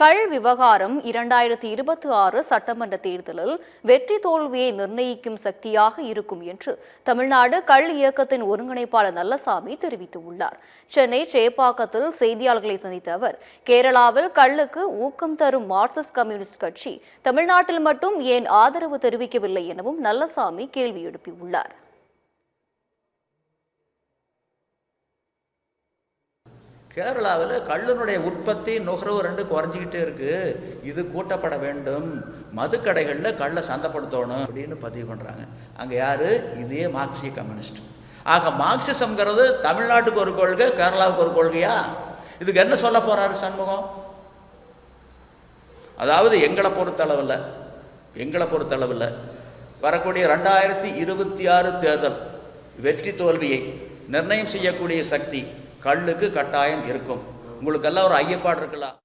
கள் விவகாரம் 2026 சட்டமன்ற தேர்தலில் வெற்றி தோல்வியை நிர்ணயிக்கும் சக்தியாக இருக்கும் என்று தமிழ்நாடு கள் இயக்கத்தின் ஒருங்கிணைப்பாளர் நல்லசாமி தெரிவித்துள்ளார். சென்னை சேப்பாக்கத்தில் செய்தியாளர்களை சந்தித்த அவர், கேரளாவில் கள்ளுக்கு ஊக்கம் தரும் மார்க்சிஸ்ட் கம்யூனிஸ்ட் கட்சி தமிழ்நாட்டில் மட்டும் ஏன் ஆதரவு தெரிவிக்கவில்லை எனவும் நல்லசாமி கேள்வி எழுப்பியுள்ளார். கேரளாவில் கள்ளுனுடைய உற்பத்தி நுகர்வு ரெண்டு குறைஞ்சிக்கிட்டே இருக்குது. இது கூட்டப்பட வேண்டும், மதுக்கடைகளில் கள்ளை சந்தைப்படுத்தணும் அப்படின்னு பதிவு பண்ணுறாங்க. அங்கே யார்? இதே மார்க்சிய கம்யூனிஸ்ட். ஆக மார்க்சிசம்ங்கிறது தமிழ்நாட்டுக்கு ஒரு கொள்கை, கேரளாவுக்கு ஒரு கொள்கையா? இதுக்கு என்ன சொல்ல போகிறாரு சண்முகம்? அதாவது எங்களை பொறுத்தளவில் வரக்கூடிய 2026 தேர்தல் வெற்றி தோல்வியை நிர்ணயம் செய்யக்கூடிய சக்தி கள்ளுக்கு கட்டாயம் இருக்கும். உங்களுக்கெல்லாம் ஒரு ஐயப்பாடு இருக்கலாம்.